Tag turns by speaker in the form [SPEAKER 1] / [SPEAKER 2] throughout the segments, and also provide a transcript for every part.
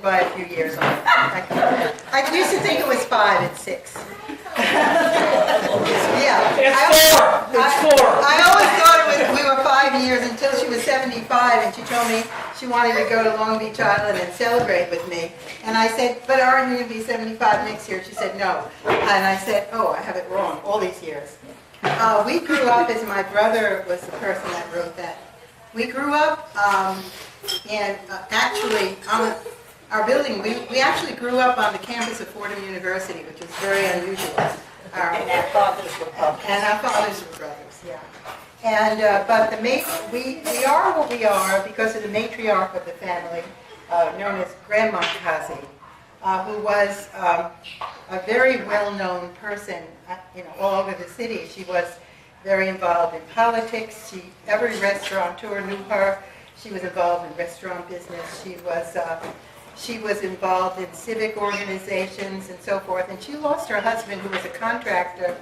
[SPEAKER 1] by a few years on it. I used to think it was 5, it's 6. Yeah.
[SPEAKER 2] It's four.
[SPEAKER 1] I always thought we were 5 years until she was 75, and she told me she wanted to go to Long Beach Island and celebrate with me. And I said, but aren't you going to be 75 next year? She said, no. And I said, oh, I have it wrong all these years. We grew up, as my brother was the person that wrote that. We grew up, and actually, on our building, we actually grew up on the campus of Fordham University, which is very unusual.
[SPEAKER 3] And our fathers were brothers.
[SPEAKER 1] And our fathers were brothers, yeah. And, but we are what we are because of the matriarch of the family, known as Grandma Kazi, who was a very well-known person, all over the city. She was very involved in politics. Every restaurateur knew her. She was involved in restaurant business. She was involved in civic organizations and so forth. And she lost her husband, who was a contractor,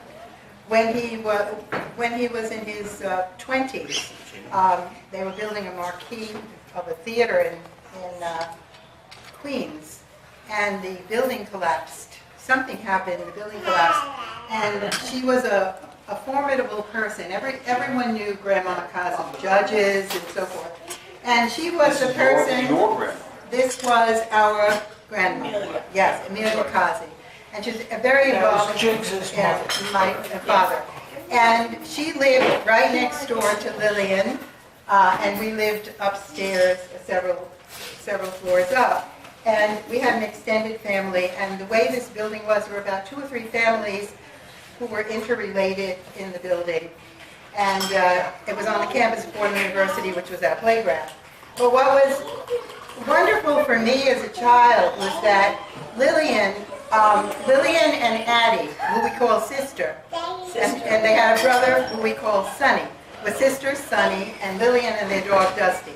[SPEAKER 1] when he was in his 20s. They were building a marquee of a theater in Queens, and the building collapsed. Something happened, the building collapsed, and she was a formidable person. Everyone knew Grandma Kazi, judges and so forth. And she was the person.
[SPEAKER 2] Your grandma.
[SPEAKER 1] This was our grandmother. Yes, Amelia Kazi. And she's very involved in my father. And she lived right next door to Lillian, and we lived upstairs several floors up. And we had an extended family, and the way this building was, there were about 2 or 3 families who were interrelated in the building. And it was on the campus of Fordham University, which was our playground. But what was wonderful for me as a child was that Lillian and Addie, who we call sister, and they had a brother who we call Sonny, with sister Sonny and Lillian and their dog Dusty.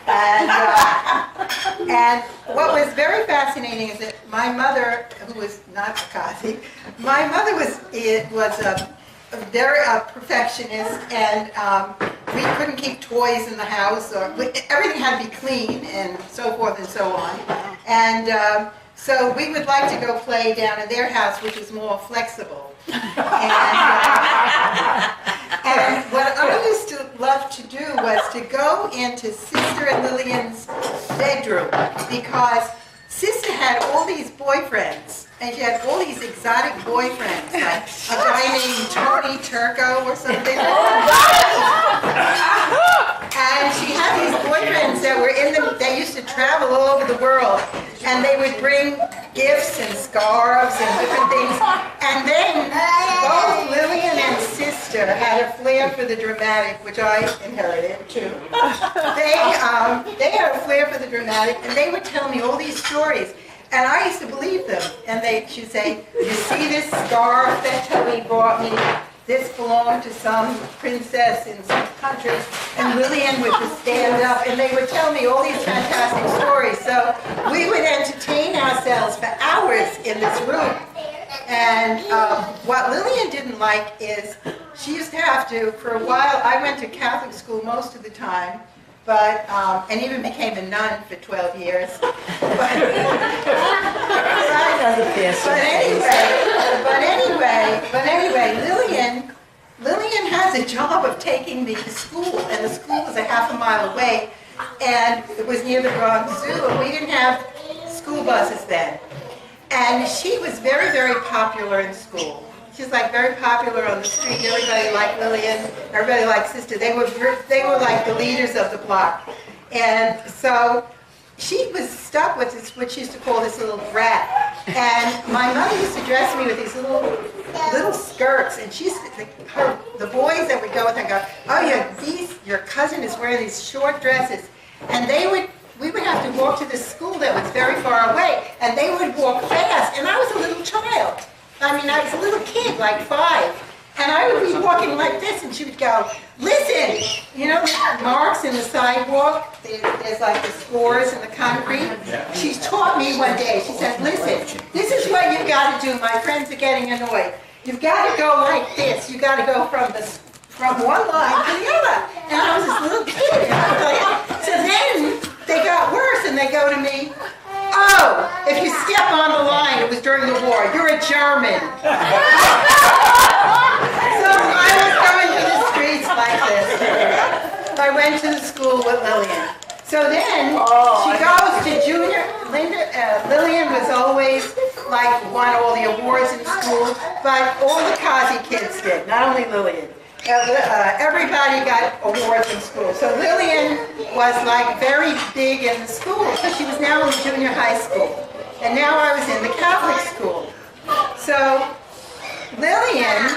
[SPEAKER 1] And what was very fascinating is that my mother, who was not a Kazi, my mother was a very perfectionist, and we couldn't keep toys in the house, or everything had to be clean, and so forth and so on. And so we would like to go play down in their house, which was more flexible. And what I used to love to do was to go into Sister and Lillian's bedroom, because Sister had all these boyfriends, and she had all these exotic boyfriends, like a guy named Tony Turco or something. And she had these boyfriends that were they used to travel all over the world, and they would bring gifts and scarves and different things. And then both Lillian and Sister had a flair for the dramatic, which I inherited too. They had a flair for the dramatic, and they would tell me all these stories. And I used to believe them. And she'd say, you see this scarf that Tony brought me? This belonged to some princess in some country. And Lillian would just stand up, and they would tell me all these fantastic stories. So we would entertain ourselves for hours in this room. And what Lillian didn't like is she used to have to, for a while, I went to Catholic school most of the time, but and even became a nun for 12 years. But anyway, Lillian has a job of taking me to school, and the school was a half a mile away, and it was near the Bronx Zoo, and we didn't have school buses then. And she was very, very popular in school. She was like very popular on the street. Everybody liked Lillian. Everybody liked Sister. They were like the leaders of the block. And so she was stuck with this, what she used to call this little brat. And my mother used to dress me with these little skirts. And the boys that would go with her go, oh yeah, your cousin is wearing these short dresses. And we would have to walk to this school that was very far away, and they would walk fast, and I was a little child. I mean, I was a little kid, like 5, and I would be walking like this, and she would go, listen, you know, marks in the sidewalk, there's like the scores in the concrete. She taught me one day, she said, listen, this is what you've got to do. My friends are getting annoyed. You've got to go like this. You've got to go from one line to the other. And I was this little kid, and I was like, so then they got worse, and they go to me, oh, If you step on the line, it was during the war, you're a German. So I was going through the streets like this. I went to the school with Lillian. So then she goes to junior. Lillian was always like won all the awards in school, but all the Kazi kids did, not only Lillian. Everybody got awards in school. So Lillian was like very big in the school because she was now in junior high school. And now I was in the Catholic school. So Lillian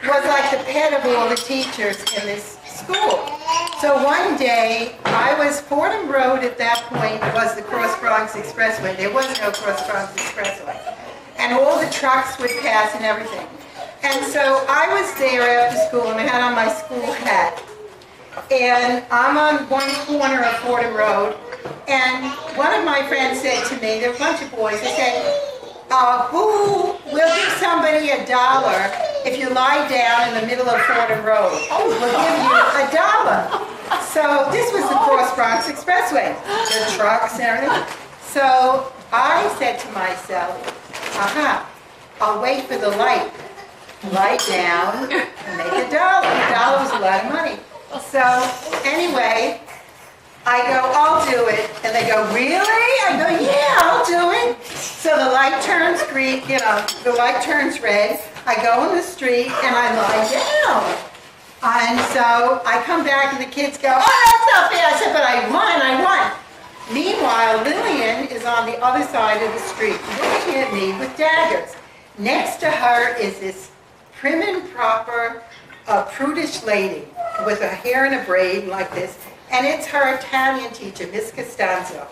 [SPEAKER 1] was like the pet of all the teachers in this school. So one day, Fordham Road at that point was the Cross Bronx Expressway. There was no Cross Bronx Expressway. And all the trucks would pass and everything. And so I was there after school and I had on my school hat. And I'm on one corner of Fordham Road. And one of my friends said to me, there were a bunch of boys, they said, who will give somebody $1 if you lie down in the middle of Fordham Road? We'll give you $1. So this was the Cross Bronx Expressway, the trucks and everything. So I said to myself, I'll wait for the light. Lie down and make $1. $1 was a lot of money. So anyway, I go, I'll do it. And they go, really? I go, yeah, I'll do it. So the light turns green, the light turns red. I go in the street and I lie down. And so I come back and the kids go, oh, that's not fair. I said, but I won. Meanwhile, Lillian is on the other side of the street looking at me with daggers. Next to her is this prim and proper, prudish lady with her hair in a braid like this. And it's her Italian teacher, Miss Costanzo.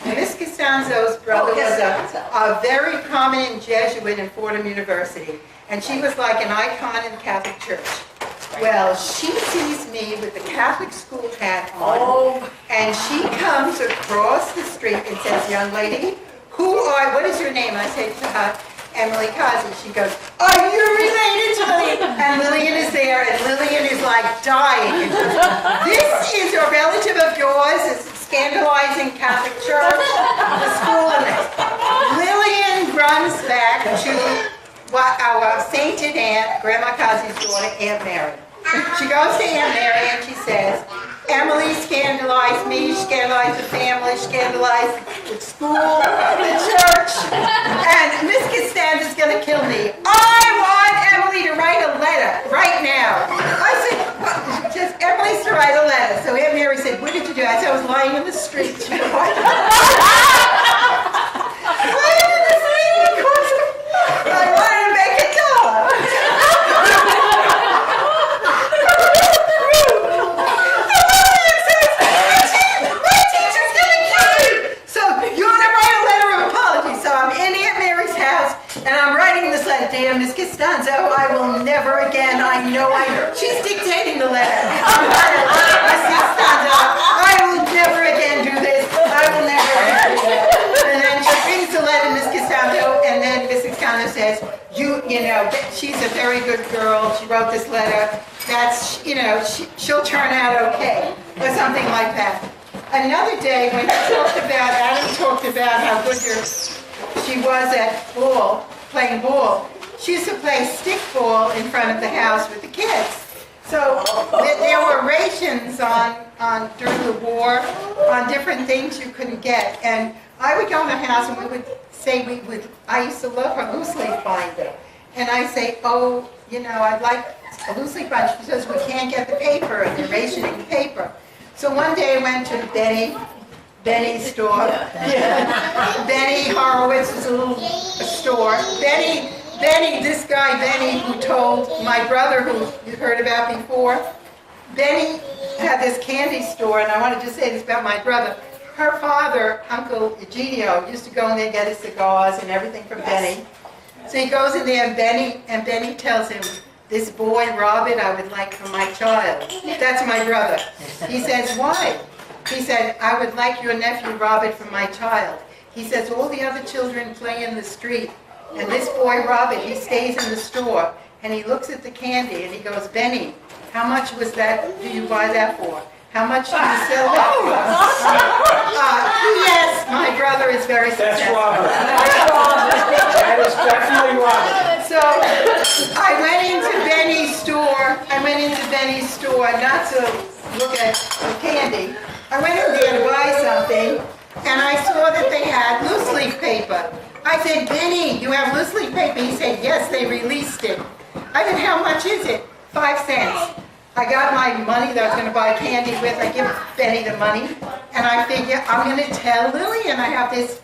[SPEAKER 1] And Miss Costanzo's brother was a very prominent Jesuit in Fordham University. And she was like an icon in the Catholic Church. Well, she sees me with the Catholic school hat on, and she comes across the street and says, young lady, what is your name? I say to her, Emily Kazi. She goes, are you related to Lillian? And Lillian is there, and Lillian is like dying. This is a relative of yours. It's scandalizing Catholic Church, the school, and this. Lillian runs back to our sainted aunt, Grandma Kazi's daughter, Aunt Mary. She goes to Aunt Mary and she says, Emily scandalized me, scandalized the family, scandalized the school, the church, and Miss Costanza's going to kill me. I want Emily to write a letter right now. I said, well, just Emily's to write a letter. So Aunt Mary said, what did you do? I said, I was lying in the street. She goes, lying in the street because I wanted to make $1. Dear Miss Costanzo, I will never again, she's dictating the letter. Miss Costanzo, I will never again do this. I will never again do this. And then she brings the letter to Miss Costanzo, and then Miss Costanzo says, she's a very good girl. She wrote this letter. She'll turn out okay, or something like that. Another day when Adam talked about how good she was at playing ball. She used to play stickball in front of the house with the kids. So there were rations on during the war on different things you couldn't get. And I would go in the house and we would say I used to love her loose leaf binder. And I say, I'd like a loose leaf binder because we can't get the paper and they're rationing the paper. So one day I went to Benny's store. Benny Horowitz was a little store. This guy Benny, who told my brother, who you heard about before, Benny had this candy store, and I wanted to say this about my brother. Her father, Uncle Eugenio, used to go in there and get his cigars and everything from Benny. So he goes in there, and Benny tells him, this boy, Robin, I would like for my child. That's my brother. He says, why? He said, I would like your nephew, Robert, for my child. He says, all the other children play in the street. And this boy, Robert, he stays in the store. And he looks at the candy and he goes, Benny, how much was that? Do you buy that for? How much do you sell that for? Yes, my brother is very
[SPEAKER 2] That's
[SPEAKER 1] successful.
[SPEAKER 2] Robert. That is definitely Robert.
[SPEAKER 1] So I went into Benny's store. Not to look at the candy. I went in there to buy something, and I saw that they had loose leaf paper. I said, Benny, you have loose leaf paper? He said, yes, they released it. I said, how much is it? 5 cents. I got my money that I was going to buy candy with. I give Benny the money, and I figure I'm going to tell Lillian I have this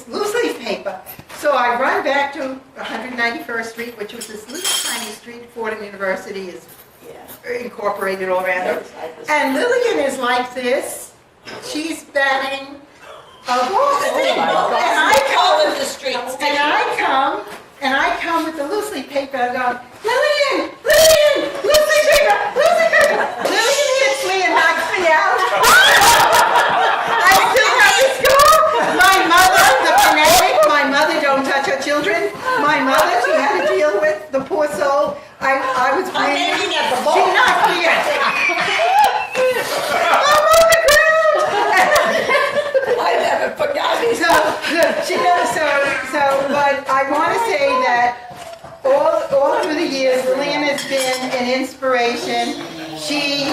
[SPEAKER 1] loose leaf paper. So I run back to 191st Street, which was this little tiny street. Fordham University is incorporated all around it. And Lillian is like this. She's batting a ball. And I
[SPEAKER 3] All in the streets.
[SPEAKER 1] and I come with the loose leaf paper. I go, Lillian, loose leaf paper. Lillian hits me and knocks me out. I still have the scar. My mother, the fanatic, my mother don't touch her children. My mother, she had to deal with the poor soul. I was bleeding.
[SPEAKER 3] aiming at the ball.
[SPEAKER 1] She knocked me out. I'm on the ground.
[SPEAKER 3] I never forgot it.
[SPEAKER 1] But I want to say that all through the years, Lillian has been an inspiration. She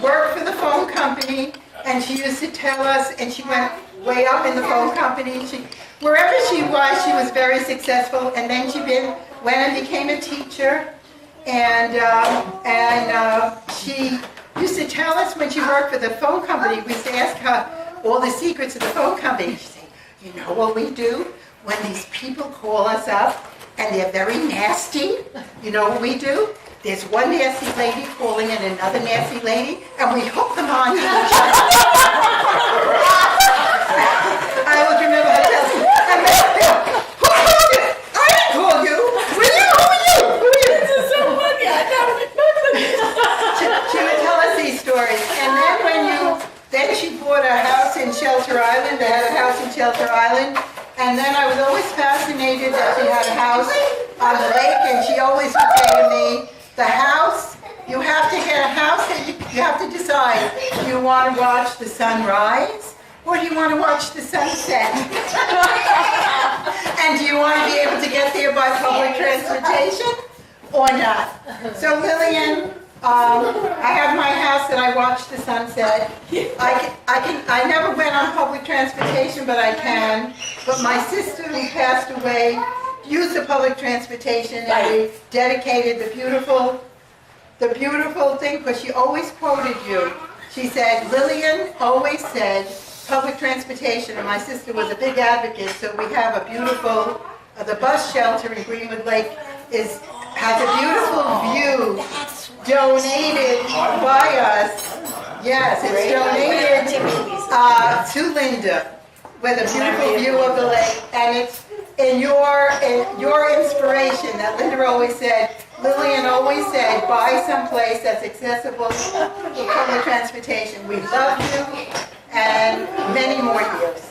[SPEAKER 1] worked for the phone company, and she used to tell us, and she went way up in the phone company. Wherever she was very successful, and then she went and became a teacher, and she used to tell us when she worked for the phone company, we used to ask her all the secrets of the phone company. She'd say, you know what we do when these people call us up and they're very nasty? You know what we do? There's one nasty lady calling in another nasty lady, and we hook them on to each other. I always remember her telling me, and who called you? I didn't call you. Who are you?
[SPEAKER 3] This is so funny. I never remember this.
[SPEAKER 1] She would tell us these stories. And then she bought a house in Shelter Island. They had a house in Shelter Island. And then I was always fascinated that she had a house on the lake. And she always would say to me, the house, you have to get a house that you have to decide. Do you want to watch the sunrise? Or do you want to watch the sunset? And do you want to be able to get there by public transportation or not? So Lillian, I have my house that I watch the sunset. I never went on public transportation, but I can. But my sister who passed away used the public transportation, and we dedicated the beautiful thing, because she always quoted you. She said, Lillian always said, public transportation, and my sister was a big advocate, so we have a beautiful, the bus shelter in Greenwood Lake has a beautiful view donated by us. Yes, it's donated to Linda with a beautiful view of the lake, and it's in your inspiration that Linda always said, Lillian always said, buy someplace that's accessible for public transportation. We love you, and many more years.